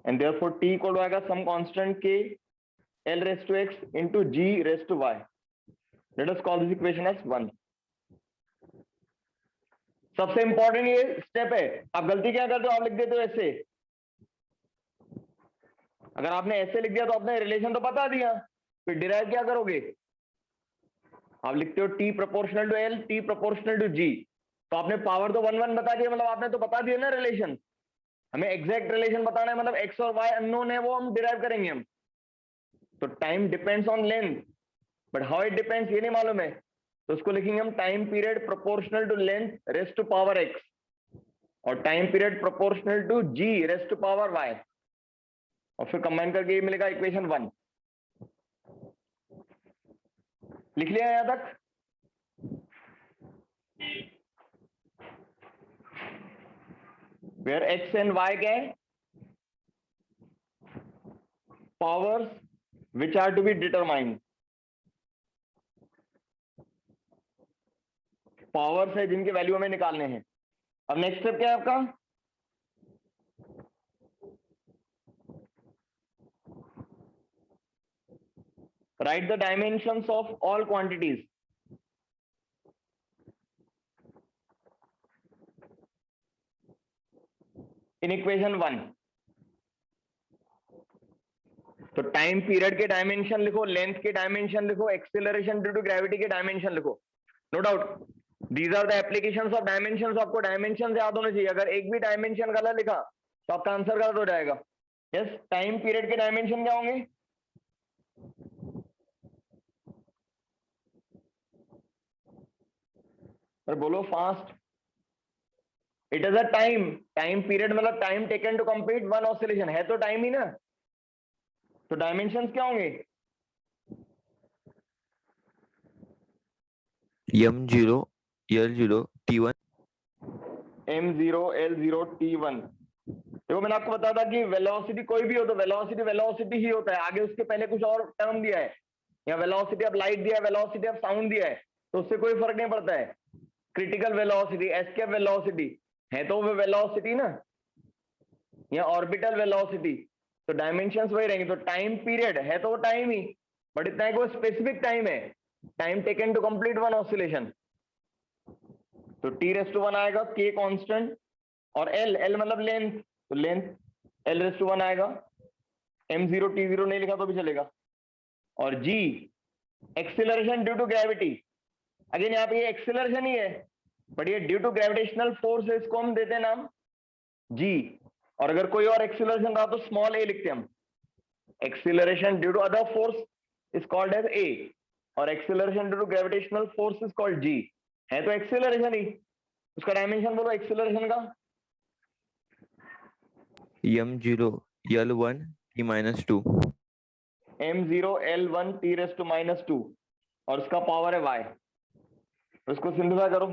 and therefore t equal आएगा some constant k l raise to x into g raise to y। Let us call this equation as 1। सबसे important ये step है। आप गलती क्या करते हो, आप लिख देते हो ऐसे। अगर आपने ऐसे लिख दिया तो आपने रिलेशन तो बता दिया, फिर डिराइव क्या करोगे, आप लिखते हो t proportional to l, t proportional to g। तो आपने पावर तो 1 1 बता दिया, मतलब आपने तो बता दिया ना रिलेशन। हमें एग्जैक्ट रिलेशन बताना है, मतलब x और y अननोन है, वो हम डिराइव करेंगे हम। तो time depends on length, but how it depends ये नहीं मालूम है, तो उसको लिखेंगे हम time period proportional to length raise to power x, और time period proportional to g raise to power y, और फिर कंबाइन करके ये मिलेगा इक्वेशन 1। लिख लिया यहां तक? वेयर x एंड y क्या है, powers which are to be determined. Powers है जिनके वैल्यू हमें निकालने हैं। अब नेक्स्ट स्टेप क्या है आपका? Write the dimensions of all quantities. In equation 1 तो टाइम पीरियड के डायमेंशन लिखो, लेंथ के डायमेंशन लिखो, एक्सेलरेशन ड्यू टू ग्रेविटी के डायमेंशन लिखो। No doubt these are the applications of dimensions. आपको डायमेंशन याद होने चाहिए। अगर एक भी डायमेंशन गलत लिखा तो आपका आंसर गलत हो जाएगा। यस, टाइम पीरियड के डायमेंशन क्या होंगे? अरे बोलो fast. It is a time period मतलब time taken to complete one oscillation, है तो टाइम ही ना। तो डायमेंशंस क्या होंगे? m0 l0 t1 m0 l0 t1। देखो मैंने आपको बताया था कि वेलोसिटी कोई भी हो तो वेलोसिटी वेलोसिटी ही होता है, आगे उसके पहले कुछ और टर्म दिया है, या वेलोसिटी ऑफ लाइट दिया है, वेलोसिटी ऑफ साउंड दिया है, तो उससे कोई फर्क नहीं पड़ता है। क्रिटिकल वेलोसिटी, एस्केप वेलोसिटी, है तो वो वेलोसिटी ना, या ऑर्बिटल वेलोसिटी, तो डायमेंशंस वही रहेंगे। तो टाइम पीरियड है तो वो टाइम ही, बट इतना है कि वो स्पेसिफिक टाइम है, time taken to complete one oscillation. तो t⁻1 आएगा, k कांस्टेंट, और l मतलब लेंथ, तो लेंथ l⁻1 आएगा। m0 t0 नहीं लिखा तो भी चलेगा। और g acceleration due to gravity. Again यहाँ पे ये एक्सीलरेशन ही है, बट ये ड्यू टू ग्रेविटेशनल फोर्स है, इसको हम देते हैं नाम g। और अगर कोई और एक्सीलरेशन रहा तो स्मॉल a लिखते हैं हम। Acceleration due to other force is called as a, और acceleration due to gravitational force is called g। है तो एक्सीलरेशन ही, उसका डायमेंशन बोलो एक्सीलरेशन का। m0 l1 t-2 m0 l1 t⁻², और उसका पावर है y। उसको सिंप्लीफाई करो।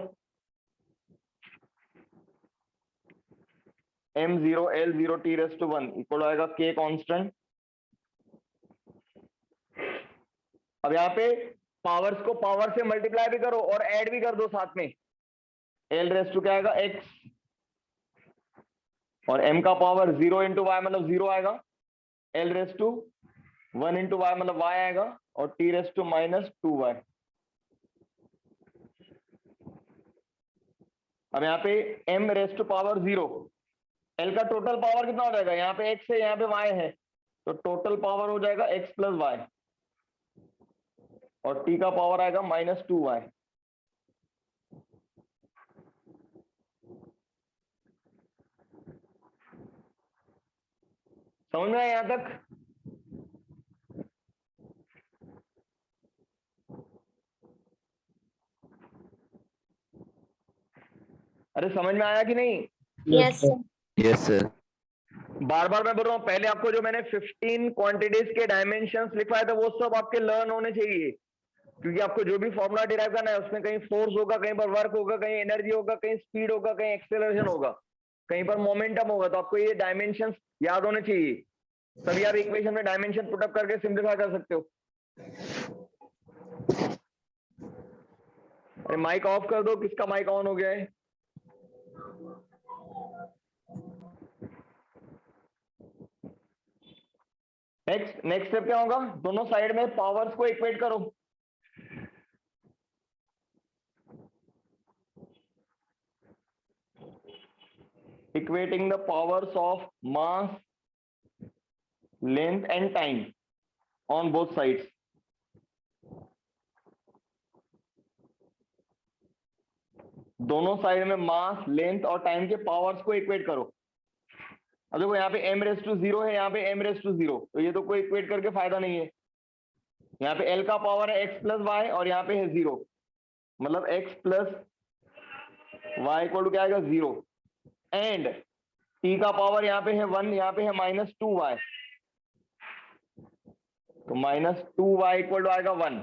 m0 l0 t⁻1 इक्वल आएगा k कांस्टेंट। अब यहाँ पे पावर्स को पावर से मल्टीप्लाई भी करो और ऐड भी कर दो साथ में। l⁻² क्या आएगा x, और m का पावर 0 इंटू वाई मतलब 0 आएगा, l⁻1 इंटू वाई मतलब y आएगा, और t⁻²y। अब यहाँ पे m⁻⁴ l का टोटल पावर कितना हो जाएगा? यहाँ पे x है, यहाँ पे y है, तो टोटल पावर हो जाएगा x प्लस y, और t का पावर आएगा -2y। समझ में आया यहां तक? अरे समझ में आया कि नहीं? Yes, sir. yes sir बार बार मैं बोल रहा हूँ, पहले आपको जो मैंने 15 क्वांटिटीज के डायमेंशंस लिखवाए थे वो सब आपके लर्न होने चाहिए, क्योंकि आपको जो भी फॉर्मूला डिराइव करना है उसमें कहीं फोर्स होगा, कहीं पर वर्क होगा, कहीं एनर्जी होगा, कहीं स्पीड होगा, कहीं एक्सेलरेशन होगा, कहीं पर मोमेंटम होगा, तो आपको ये डायमेंशंस याद होने चाहिए, तभी आप इक्वेशन में डायमेंशन पुटअप करके सिंप्लीफाई कर सकते हो। अरे माइक ऑफ कर दो, किसका माइक ऑन हो गया है? नेक्स्ट स्टेप क्या होगा? दोनों साइड में पावर्स को इक्वेट करो। Equating the powers of mass, length and time on both sides. दोनों साइड में मास, लेंथ और टाइम के पावर्स को इक्वेट करो। अब देखो यहाँ पे m⁻0 है, यहाँ पे m⁻0, तो ये तो कोई इक्वेट करके फायदा नहीं है। यहाँ पे l का पावर है x प्लस वाई, और यहाँ पे है 0, मतलब x plus Y equal to क्या आएगा 0, एंड t का पावर यहाँ पे है 1, यहाँ पे है -2y, तो -2y इक्वल टू आएगा 1।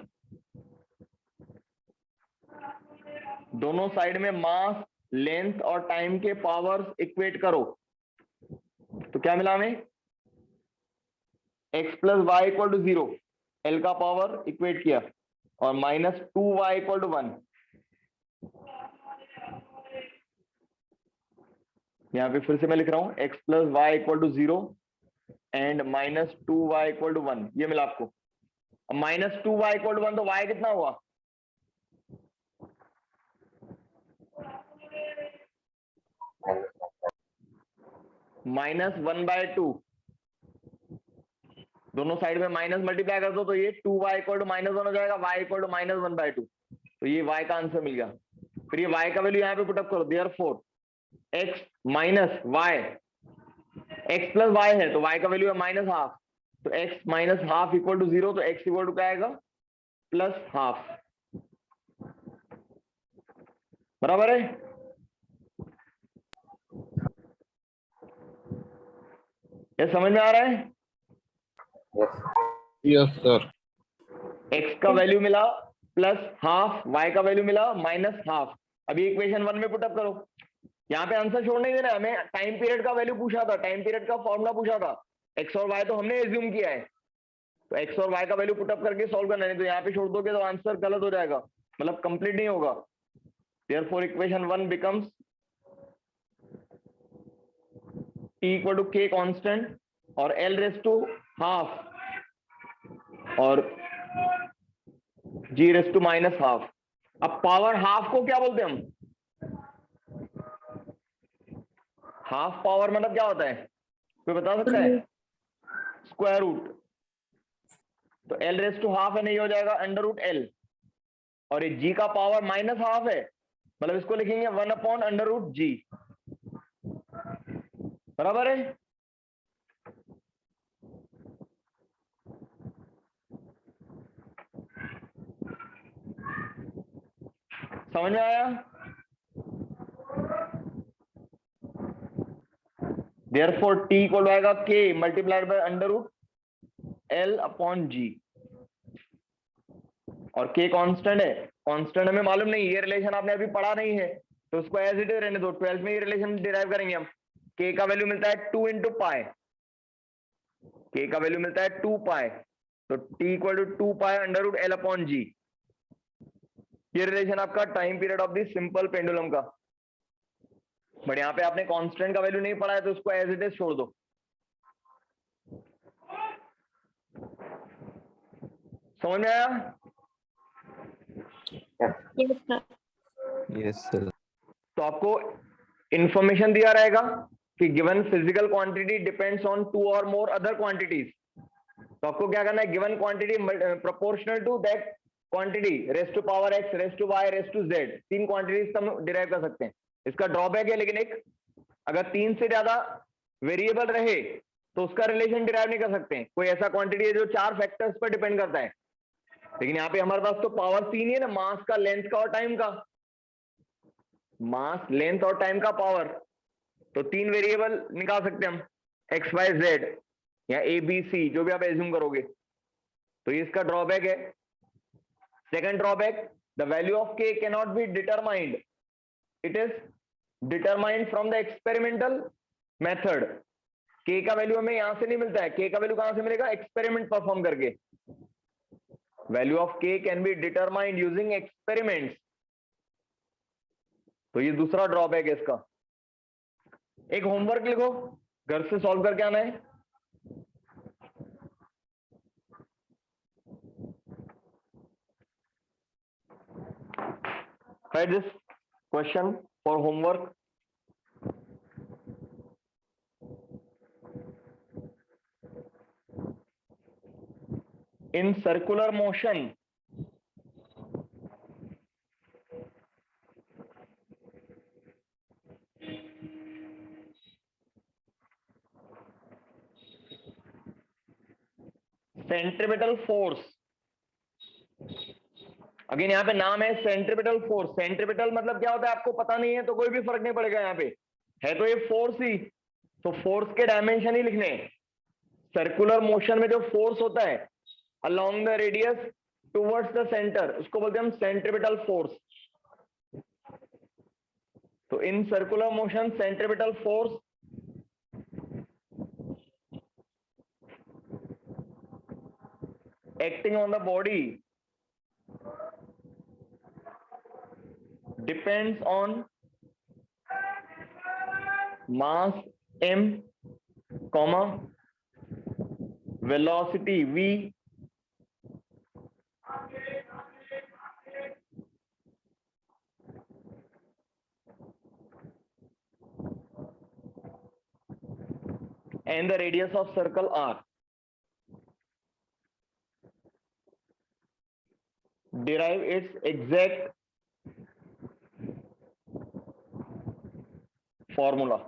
दोनों साइड में मास, लेंथ और टाइम के पावर्स इक्वेट करो, तो क्या मिला हमें? x plus Y equal to 0, l का पावर इक्वेट किया, और -2y इक्वल टू 1। यहाँ पे फिर से मैं लिख रहा हूँ x plus Y equal to 0 and minus 2y equal to 1, ये मिला आपको। अब माइनस 2y इक्वल टू 1, तो y कितना हुआ? -1/2। दोनों साइड में माइनस मल्टीप्लाई कर दो तो ये 2y इक्वल टू -1 हो जाएगा, y इक्वल टू -1/2। तो ये y का आंसर मिल गया। फिर ये y का वैल्यू यहाँ पे पुटअप करो, therefore x minus y, x plus y है तो y का वैल्यू है -½ तो x minus half equal to 0, तो x इक्वल टू क्या आएगा? +½ बराबर है। ये समझ में आ रहा है? Yes sir. x का वैल्यू मिला +½ y का वैल्यू मिला -½ अभी इक्वेशन 1 में पुटअप करो। यहाँ पे आंसर छोड़ नहीं देना, हमें टाइम पीरियड का वैल्यू पूछा था, टाइम पीरियड का फॉर्मूला पूछा था। x और y तो हमने एज्यूम किया है, तो x और y का वैल्यू पुटअप करके सॉल्व करना है, तो यहाँ पे छोड़ दोगे तो आंसर गलत हो जाएगा, मतलब कंप्लीट नहीं होगा। Therefore equation 1 becomes t equal to k constant और l रेज टू ½ और g रेज टू -½ अब पावर हाफ को क्या बोलते हैं हम? हाफ पावर मतलब क्या होता है, कोई बता सकता है? Square root. तो l रेज टू ½ है, नहीं हो जाएगा √l, और ये g का पावर -½ है, मतलब इसको लिखेंगे 1/√g, बराबर है। समझ में आया? Therefore t इक्वल आएगा k मल्टीप्लाइड बाय √l/g, और k कांस्टेंट है, कांस्टेंट हमें मालूम नहीं, ये रिलेशन आपने अभी पढ़ा नहीं है तो उसको एज इट इज रहने दो। 12th में ये रिलेशन डिराइव करेंगे हम। k का वैल्यू मिलता है 2 × पाई, k का वैल्यू मिलता है 2 पाई, तो t equal to 2 pi √l/g। ये रिलेशन आपका time period of the simple pendulum का। बट यहाँ पे आपने कांस्टेंट का वैल्यू नहीं पढ़ा है तो उसको एज इट इज छोड़ दो। समझ में आया? Yes, sir. Yes, sir. तो आपको इंफॉर्मेशन दिया रहेगा कि given physical quantity depends on 2 और मोर अदर क्वांटिटीज। तो आपको क्या करना है, given quantity proportional to that quantity raise to power x, raise to y, raise to z, 3 quantities हम डिराइव कर सकते हैं। इसका ड्रॉबैक है लेकिन एक, अगर 3 से ज्यादा वेरिएबल रहे तो उसका रिलेशन डिराइव नहीं कर सकते। कोई ऐसा क्वांटिटी है जो 4 फैक्टर्स पर डिपेंड करता है, लेकिन यहाँ पे हमारे पास तो पावर 3 ही है ना, मास का, लेंथ का और टाइम का। मास, लेंथ और टाइम का पावर, तो 3 वेरिएबल निकाल सकते हैं हम, x, y, z या a, b, c, जो भी आप एज्यूम करोगे। तो ये इसका ड्रॉबैक है। Second drawback, the value of k cannot be determined, it is determined from the experimental method. k का वैल्यू हमें यहां से नहीं मिलता है, k का वैल्यू कहां से मिलेगा? एक्सपेरिमेंट परफॉर्म करके। Value of k can be determined using experiments. तो ये दूसरा ड्रॉबैक है इसका। एक होमवर्क लिखो, घर से सॉल्व करके आना है। Write this question for homework. In circular motion, centripetal force, again यहाँ पे नाम है सेंट्रीपिटल फोर्स। सेंट्रीपिटल मतलब क्या होता है आपको पता नहीं है तो कोई भी फर्क नहीं पड़ेगा, यहाँ पे है तो ये फोर्स ही, तो फोर्स के डायमेंशन ही लिखने हैं। सर्कुलर मोशन में जो फोर्स होता है along the radius towards the centre, उसको बोलते हैं हम सेंट्रीपिटल फोर्स। तो in circular motion centripetal force acting on the body depends on mass m, comma velocity v, and the radius of circle r. Derive its exact formula.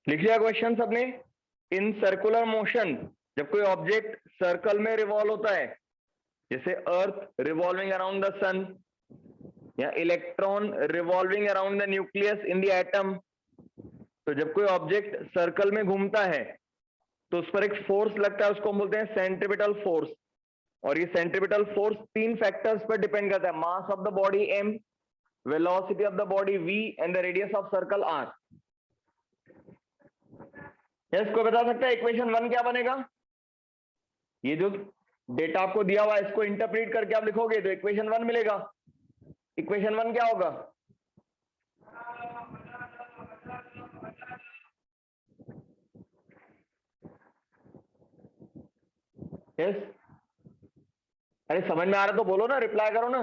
लिख लिया question सबने? In circular motion, जब कोई object circle में revolve होता है, जैसे अर्थ revolving around the सन या electron revolving around the nucleus in the atom, तो जब कोई ऑब्जेक्ट सर्कल में घूमता है तो उस पर एक फोर्स लगता है, उसको हम बोलते हैं सेंट्रीपिटल फोर्स। और ये सेंट्रीपिटल फोर्स 3 फैक्टर्स पर डिपेंड करता है, मास of the body m, velocity of the body v and the radius of circle r। इसको बता सकता है इक्वेशन 1 क्या बनेगा? ये जो डेटा आपको दिया हुआ है इसको इंटरप्रेट करके आप लिखोगे तो इक्वेशन 1 मिलेगा। इक्वेशन 1 क्या होगा? यस, अरे समझ में आ रहा तो बोलो ना, रिप्लाई करो ना।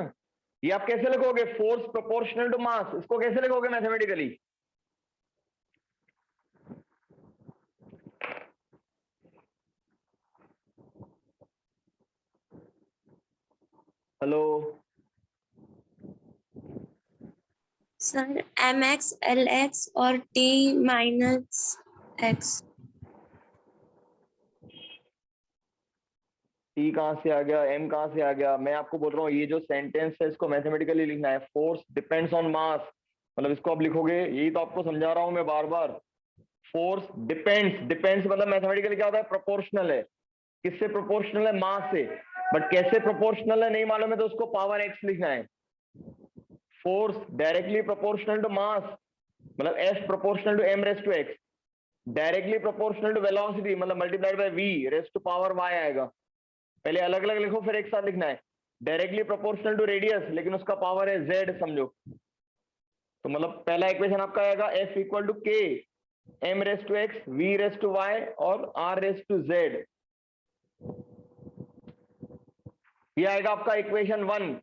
ये आप कैसे लिखोगे? फोर्स प्रोपोर्शनल टू मास, इसको कैसे लिखोगे mathematically? Hello sir mx lx और t माइनस x। टी कहां से आ गया, एम कहां से आ गया? मैं आपको बोल रहा हूँ ये जो सेंटेंस है इसको मैथमेटिकली लिखना है। फोर्स डिपेंड्स ऑन मास, मतलब इसको आप लिखोगे, यही तो आपको समझा रहा हूं मैं बार बार। फोर्स डिपेंड्स, डिपेंड्स मतलब मैथमेटिकली क्या होता है? प्रोपोर्शनल है। किससे प्रोपोर्शनल है? मास से। बट कैसे प्रोपोर्शनल है नहीं मालूम है तो उसको पावर एक्स लिखना है। Force directly proportional to mass मतलब f proportional to m raise to x. Directly proportional to velocity मतलब multiplied by v raise to power y आएगा। पहले अलग अलग लिखो फिर एक साथ लिखना है। डायरेक्टली प्रोपोर्शनल टू रेडियस लेकिन उसका पावर है जेड समझो, तो मतलब पहला इक्वेशन आपका आएगा F equal to K M raise to X V raise to Y और आर रेस टू जेड। ये आएगा आपका equation 1।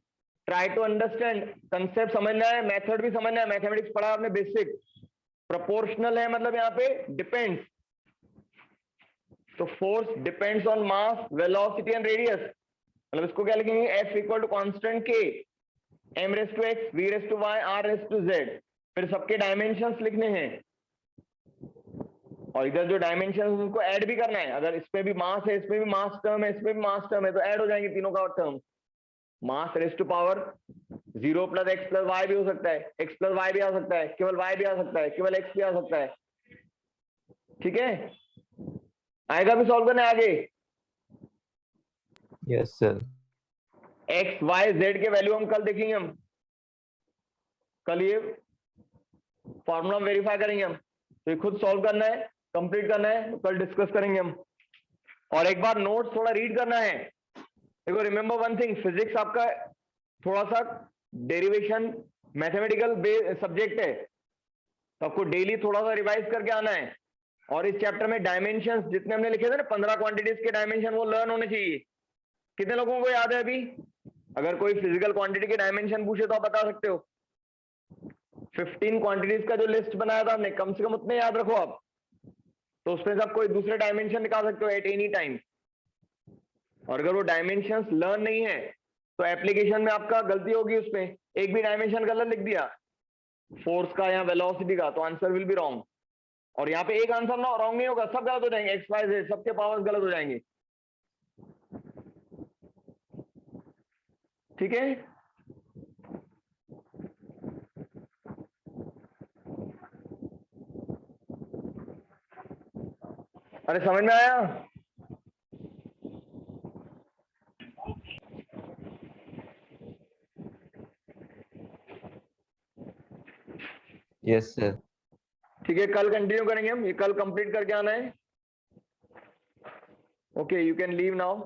Try to understand, concept समझना है, मेथड भी समझना है। मैथमेटिक्स पढ़ा आपने बेसिक। प्रोपोर्शनल है मतलब यहाँ पे डिपेंड्स, तो force depends on mass velocity and radius, मतलब इसको क्या लिखेंगे? F equal to constant K M raise to X V raise to Y R raise to Z. फिर सबके डायमेंशंस लिखने हैं और इधर जो डायमेंशंस उनको ऐड भी करना है। अगर इसमें भी मास है, इसमें भी मास टर्म है, इसमें भी मास टर्म है, तो ऐड हो जाएंगे तीनों का term. Mass raise to power 0 plus X plus Y भी हो सकता है, एक्स प्लस वाई भी आ सकता है, केवल वाई भी आ सकता है, केवल एक्स भी आ सकता है। ठीक है, आएगा भी सॉल्व करने आगे। Yes sir. X Y Z के वैल्यू हम कल देखेंगे। हम कल ये फॉर्मूला वेरीफाई करेंगे हम, तो ये खुद सॉल्व करना है, कंप्लीट करना है, तो कल डिस्कस करेंगे हम। और एक बार नोट्स थोड़ा रीड करना है। देखो रिमेंबर वन थिंग, फिजिक्स आपका थोड़ा सा डेरिवेशन मैथमेटिकल सब्जेक्ट है, तो आपको डेली थोड़ा सा रिवाइज करके आना है। और इस चैप्टर में डायमेंशंस जितने हमने लिखे थे ना 15 क्वांटिटीज के डायमेंशन, वो लर्न होने चाहिए। कितने लोगों को याद है अभी? अगर कोई फिजिकल क्वांटिटी के डायमेंशन पूछे तो आप बता सकते हो। 15 क्वांटिटीज का जो लिस्ट बनाया था हमने, कम से कम उतने याद रखो आप, तो उसमें से आप कोई दूसरे डायमेंशन निकाल सकते हो एट एनी टाइम। और अगर वो डायमेंशंस लर्न नहीं है तो एप्लीकेशन में आपका गलती होगी, उसमें एक भी डायमेंशन गलत लिख दिया फोर्स का या वेलोसिटी का, तो आंसर विल बी रॉन्ग। और यहाँ पे एक आंसर ना रॉन्ग नहीं होगा, सब गलत हो जाएंगे, एक्स वाई जेड सबके पावर्स गलत हो जाएंगे। ठीक है, अरे समझ में आया? Yes sir. ठीक है, कल कंटिन्यू करेंगे हम, ये कल कंप्लीट करके आना है। Okay, you can leave now.